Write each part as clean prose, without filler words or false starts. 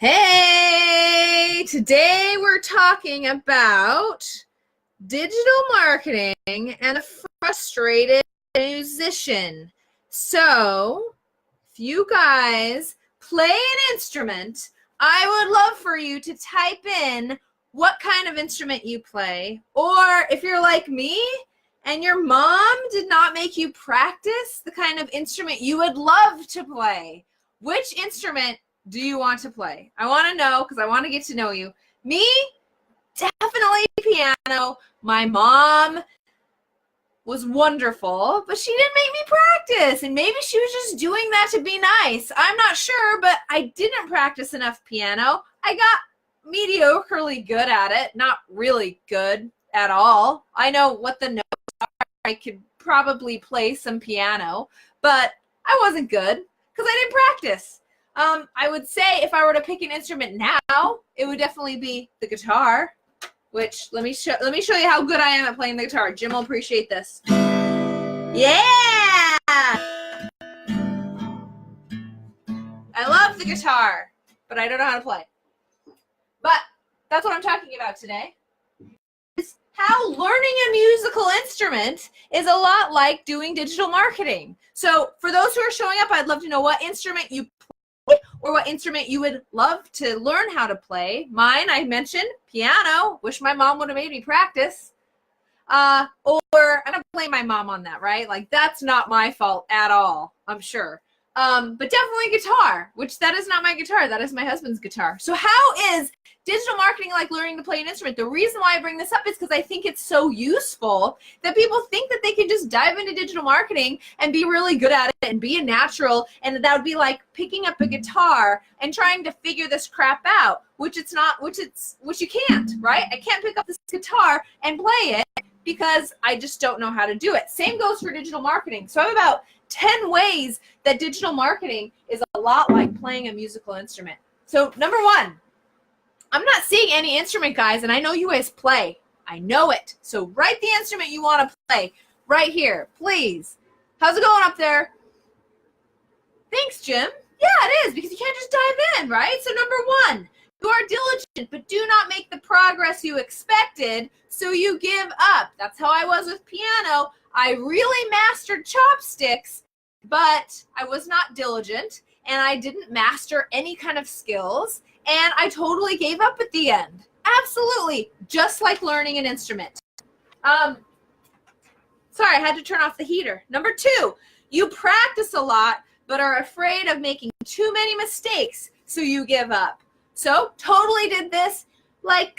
Hey, today we're talking about digital marketing and a frustrated musician. So, if you guys play an instrument, I would love for you to type in what kind of instrument you play. Or if you're like me and your mom did not make you practice the kind of instrument you would love to play, which instrument do you want to play? I want to know because I want to get to know you. Me, definitely piano. My mom was wonderful, but she didn't make me practice. And maybe she was just doing that to be nice. I'm not sure, but I didn't practice enough piano. I got mediocrely good at it. Not really good at all. I know what the notes are. I could probably play some piano, but I wasn't good because I didn't practice. I would say if I were to pick an instrument now, it would definitely be the guitar, which let me show you how good I am at playing the guitar. Jim will appreciate this. Yeah! I love the guitar, but I don't know how to play. But that's what I'm talking about today. How learning a musical instrument is a lot like doing digital marketing. So for those who are showing up, I'd love to know what instrument you or what instrument you would love to learn how to play. Mine, I mentioned, piano. Wish my mom would have made me practice. Or I don't blame my mom on that, right? Like, that's not my fault at all, I'm sure. But definitely guitar, which that is not my guitar. That is my husband's guitar. So how is digital marketing like learning to play an instrument? The reason why I bring this up is because I think it's so useful that people think that they can just dive into digital marketing and be really good at it and be a natural. And that would be like picking up a guitar and trying to figure this crap out, which you can't, right? I can't pick up this guitar and play it because I just don't know how to do it. Same goes for digital marketing. So I have about 10 ways that digital marketing is a lot like playing a musical instrument. So number one, I'm not seeing any instrument, guys, and I know you guys play. I know it. So write the instrument you want to play right here, please. How's it going up there? Thanks, Jim. Yeah, it is, because you can't just dive in, right? So number one, you are diligent, but do not make the progress you expected, so you give up. That's how I was with piano. I really mastered chopsticks, but I was not diligent, and I didn't master any kind of skills, and I totally gave up at the end. Absolutely, just like learning an instrument. Sorry, I had to turn off the heater. Number two, you practice a lot, but are afraid of making too many mistakes, so you give up. So totally did this, like,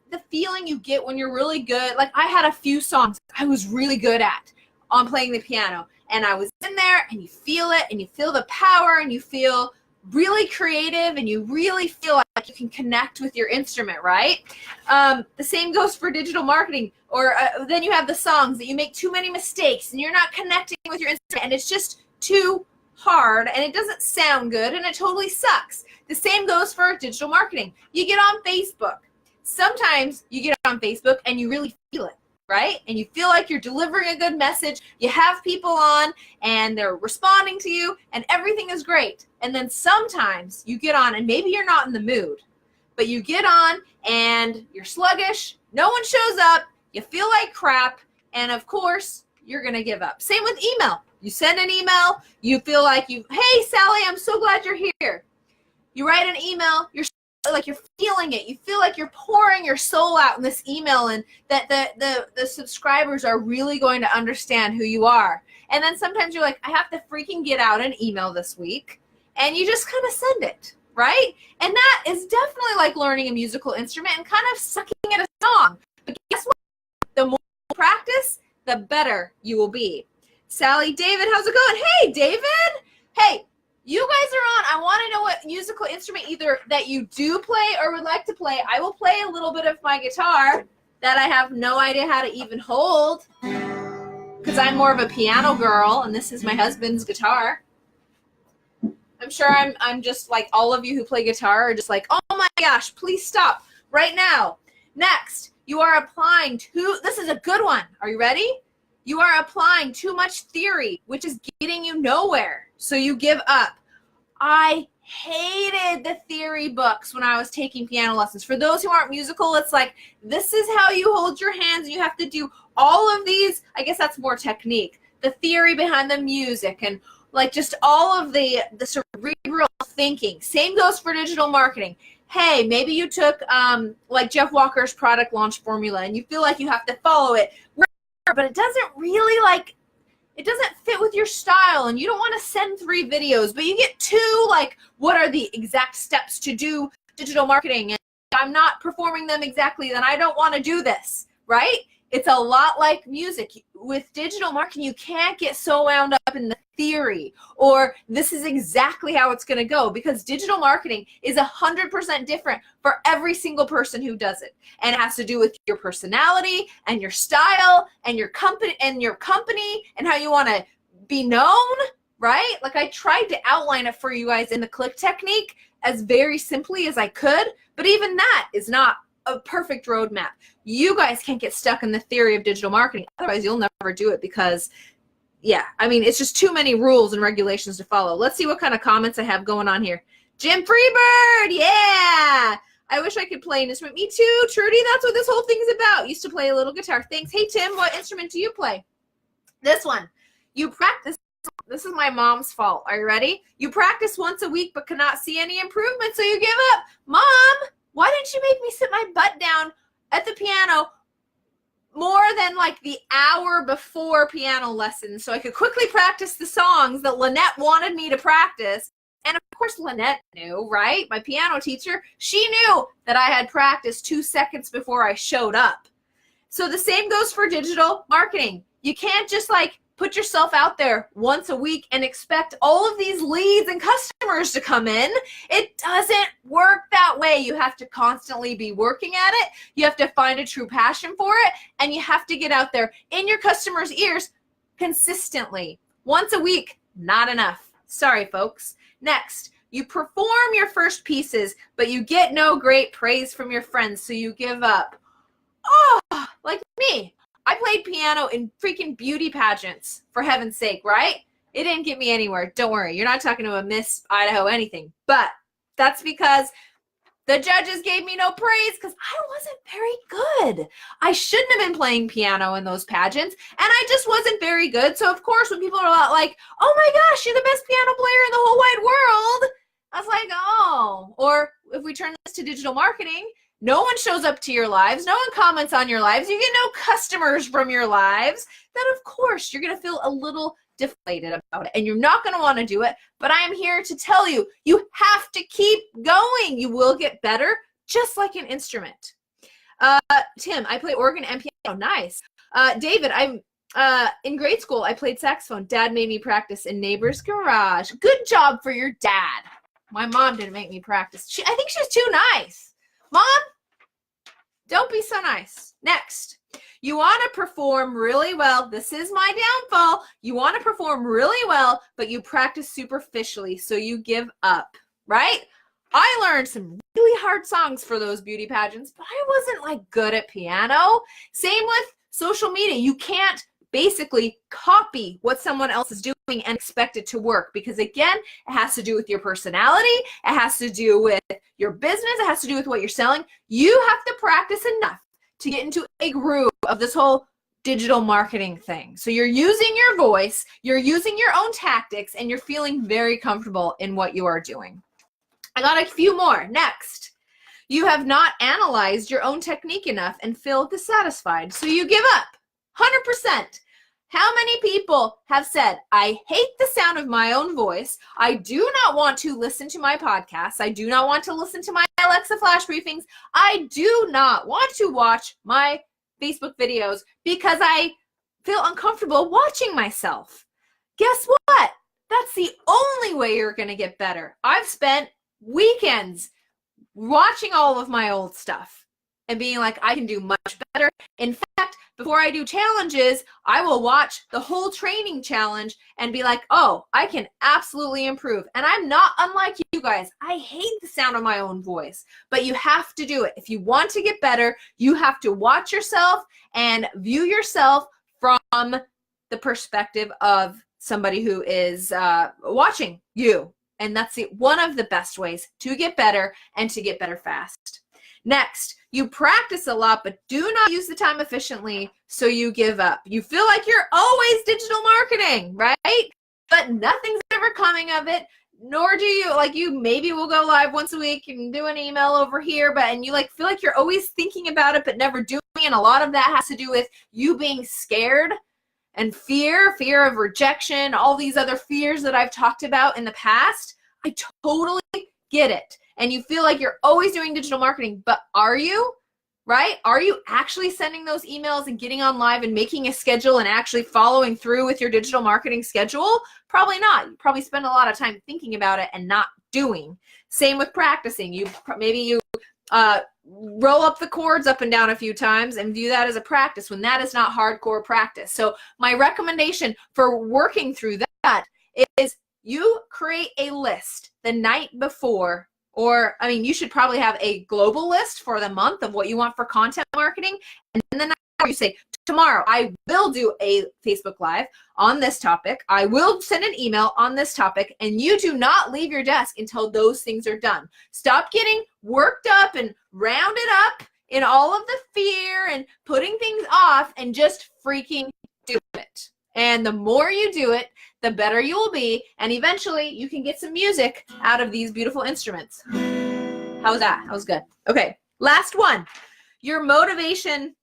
the feeling you get when you're really good. Like, I had a few songs I was really good at on playing the piano, and I was in there, and you feel it, and you feel the power, and you feel really creative, and you really feel like you can connect with your instrument, right? The same goes for digital marketing. Or then you have the songs that you make too many mistakes, and you're not connecting with your instrument, and it's just too hard, and it doesn't sound good, and it totally sucks. The same goes for digital marketing. You get on Facebook. Sometimes you get on Facebook and you really feel it, right? And you feel like you're delivering a good message. You have people on and they're responding to you and everything is great. And then sometimes you get on and maybe you're not in the mood, but you get on and you're sluggish. No one shows up. You feel like crap. And of course, you're going to give up. Same with email. You send an email. You feel like hey, Sally, I'm so glad you're here. You write an email. You're feeling it. You feel like you're pouring your soul out in this email and that the subscribers are really going to understand who you are. And then sometimes you're like, I have to freaking get out an email this week. And you just kind of send it, right? And that is definitely like learning a musical instrument and kind of sucking at a song. But guess what? The more you practice, the better you will be. Sally, David, how's it going? Hey, David. Hey. You guys are on. I want to know what musical instrument either that you do play or would like to play. I will play a little bit of my guitar that I have no idea how to even hold because I'm more of a piano girl and this is my husband's guitar. I'm sure I'm just like all of you who play guitar are just like, oh my gosh, please stop right now. Next, you are applying this is a good one. Are you ready? You are applying too much theory, which is getting you nowhere. So you give up. I hated the theory books when I was taking piano lessons. For those who aren't musical, it's like, this is how you hold your hands, and you have to do all of these. I guess that's more technique. The theory behind the music and like just all of the cerebral thinking. Same goes for digital marketing. Hey, maybe you took like Jeff Walker's product launch formula and you feel like you have to follow it, but it doesn't really like, it doesn't fit with your style, and you don't want to send 3 videos, but you get 2, like, what are the exact steps to do digital marketing, and I'm not performing them exactly, then I don't want to do this, right? It's a lot like music. With digital marketing, you can't get so wound up in the theory or this is exactly how it's going to go, because digital marketing is 100% different for every single person who does it. And it has to do with your personality and your style and your company and how you want to be known, right? Like I tried to outline it for you guys in the click technique as very simply as I could, but even that is not a perfect roadmap. You guys can't get stuck in the theory of digital marketing. Otherwise, you'll never do it because, yeah, I mean, it's just too many rules and regulations to follow. Let's see what kind of comments I have going on here. Jim Freebird, yeah. I wish I could play an instrument. Me too, Trudy. That's what this whole thing's about. Used to play a little guitar. Thanks. Hey, Tim, what instrument do you play? This one. You practice. This is my mom's fault. Are you ready? You practice once a week but cannot see any improvement, so you give up. Mom, why didn't you make me sit my butt down at the piano more than like the hour before piano lessons so I could quickly practice the songs that Lynette wanted me to practice? And of course, Lynette knew, right? My piano teacher, she knew that I had practiced 2 seconds before I showed up. So the same goes for digital marketing. You can't just like put yourself out there once a week and expect all of these leads and customers to come in. It doesn't work that way. You have to constantly be working at it. You have to find a true passion for it. And you have to get out there in your customers' ears consistently. Once a week, not enough. Sorry, folks. Next, you perform your first pieces, but you get no great praise from your friends, so you give up. Oh, like me. I played piano in freaking beauty pageants, for heaven's sake, right? It didn't get me anywhere. Don't worry. You're not talking to a Miss Idaho anything. But that's because the judges gave me no praise because I wasn't very good. I shouldn't have been playing piano in those pageants, and I just wasn't very good. So, of course, when people are like, oh, my gosh, you're the best piano player in the whole wide world, I was like, oh. Or if we turn this to digital marketing, no one shows up to your lives. No one comments on your lives. You get no customers from your lives. Then, of course, you're going to feel a little deflated about it, and you're not going to want to do it. But I am here to tell you, you have to keep going. You will get better, just like an instrument. Tim, I play organ and piano. Nice. David, I'm in grade school, I played saxophone. Dad made me practice in neighbor's garage. Good job for your dad. My mom didn't make me practice. I think she's too nice. Mom, don't be so nice. Next, you want to perform really well. This is my downfall. You want to perform really well, but you practice superficially, so you give up, right? I learned some really hard songs for those beauty pageants, but I wasn't like good at piano. Same with social media. You can't basically copy what someone else is doing and expect it to work, because again, it has to do with your personality, it has to do with your business, it has to do with what you're selling. You have to practice enough to get into a groove of this whole digital marketing thing. So you're using your voice, you're using your own tactics, and you're feeling very comfortable in what you are doing. I got a few more. Next, you have not analyzed your own technique enough and feel dissatisfied, so you give up. 100%. How many people have said, I hate the sound of my own voice. I do not want to listen to my podcasts. I do not want to listen to my Alexa flash briefings. I do not want to watch my Facebook videos because I feel uncomfortable watching myself. Guess what? That's the only way you're going to get better. I've spent weekends watching all of my old stuff and being like, I can do much better. In fact, before I do challenges, I will watch the whole training challenge and be like, oh, I can absolutely improve. And I'm not unlike you guys. I hate the sound of my own voice, but you have to do it. If you want to get better, you have to watch yourself and view yourself from the perspective of somebody who is watching you. And that's one of the best ways to get better and to get better fast. Next, you practice a lot, but do not use the time efficiently, so you give up. You feel like you're always digital marketing, right? But nothing's ever coming of it, nor do you, like, you maybe will go live once a week and do an email over here, and you like feel like you're always thinking about it but never doing it. And a lot of that has to do with you being scared and fear of rejection, all these other fears that I've talked about in the past. I totally get it. And you feel like you're always doing digital marketing, but are you? Right? Are you actually sending those emails and getting on live and making a schedule and actually following through with your digital marketing schedule? Probably not. You probably spend a lot of time thinking about it and not doing. Same with practicing. Maybe you roll up the chords up and down a few times and view that as a practice when that is not hardcore practice. So my recommendation for working through that is you create a list the night before, or I mean, you should probably have a global list for the month of what you want for content marketing. And then the night before you say, tomorrow I will do a Facebook Live on this topic. I will send an email on this topic, and you do not leave your desk until those things are done. Stop getting worked up and rounded up in all of the fear and putting things off, and just freaking do it. And the more you do it, the better you will be, and eventually you can get some music out of these beautiful instruments. How was that? That was good. Okay, last one. Your motivation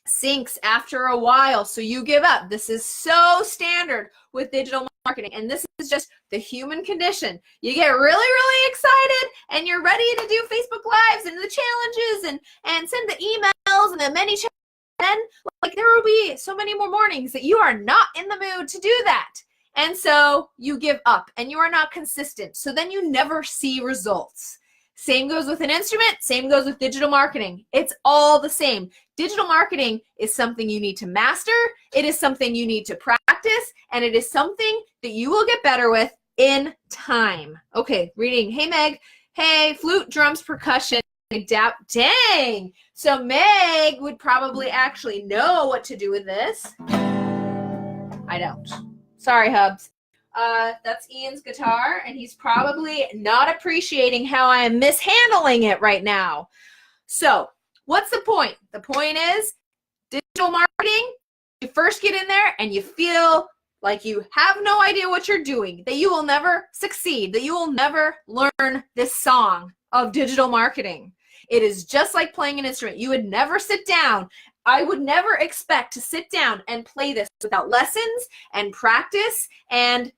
sinks after a while, so you give up. This is so standard with digital marketing, and this is just the human condition. You get really, really excited, and you're ready to do Facebook Lives and the challenges and send the emails and the many challenges. Then, like, there will be so many more mornings that you are not in the mood to do that. And so you give up and you are not consistent. So then you never see results. Same goes with an instrument. Same goes with digital marketing. It's all the same. Digital marketing is something you need to master. It is something you need to practice. And it is something that you will get better with in time. Okay, reading. Hey, Meg. Hey, flute, drums, percussion. Dang. So Meg would probably actually know what to do with this. I don't. Sorry, Hubs. That's Ian's guitar, and he's probably not appreciating how I am mishandling it right now. So what's the point? The point is digital marketing, you first get in there and you feel like you have no idea what you're doing, that you will never succeed, that you will never learn this song of digital marketing. It is just like playing an instrument. You would never sit down. I would never expect to sit down and play this without lessons and practice and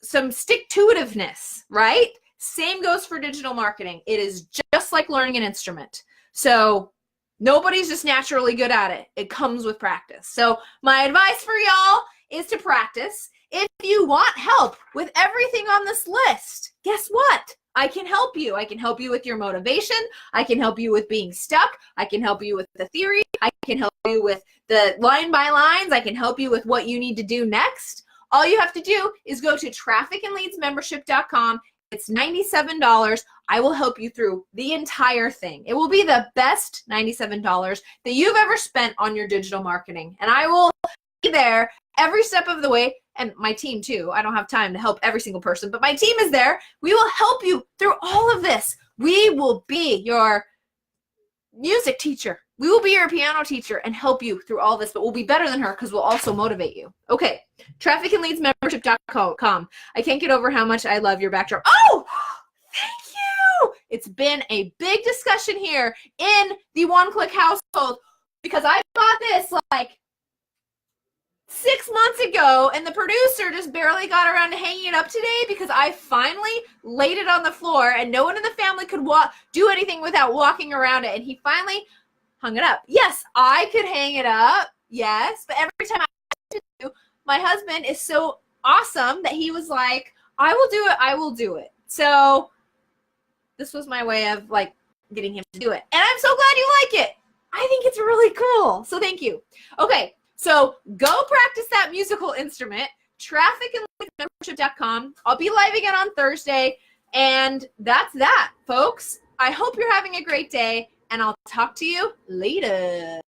some stick-to-itiveness, right? Same goes for digital marketing. It is just like learning an instrument. So nobody's just naturally good at it. It comes with practice. So my advice for y'all is to practice. If you want help with everything on this list, guess what? I can help you. I can help you with your motivation. I can help you with being stuck. I can help you with the theory. I can help you with the line by lines. I can help you with what you need to do next. All you have to do is go to trafficandleadsmembership.com. It's $97. I will help you through the entire thing. It will be the best $97 that you've ever spent on your digital marketing. And I will be there every step of the way. And my team too. I don't have time to help every single person, but my team is there. We will help you through all of this. We will be your music teacher. We will be your piano teacher and help you through all this, but we'll be better than her because we'll also motivate you. Okay, trafficandleadsmembership.com. I can't get over how much I love your backdrop. Oh, thank you. It's been a big discussion here in the One-Click household because I bought this like 6 months ago, and the producer just barely got around to hanging it up today because I finally laid it on the floor and no one in the family could do anything without walking around it, and he finally hung it up. Yes, I could hang it up, yes, but every time I do, my husband is so awesome that he was like, I will do it. So this was my way of like getting him to do it, and I'm so glad you like it. I think it's really cool, so thank you. Okay. So go practice that musical instrument, trafficandleadsmembership.com. I'll be live again on Thursday, and that's that, folks. I hope you're having a great day, and I'll talk to you later.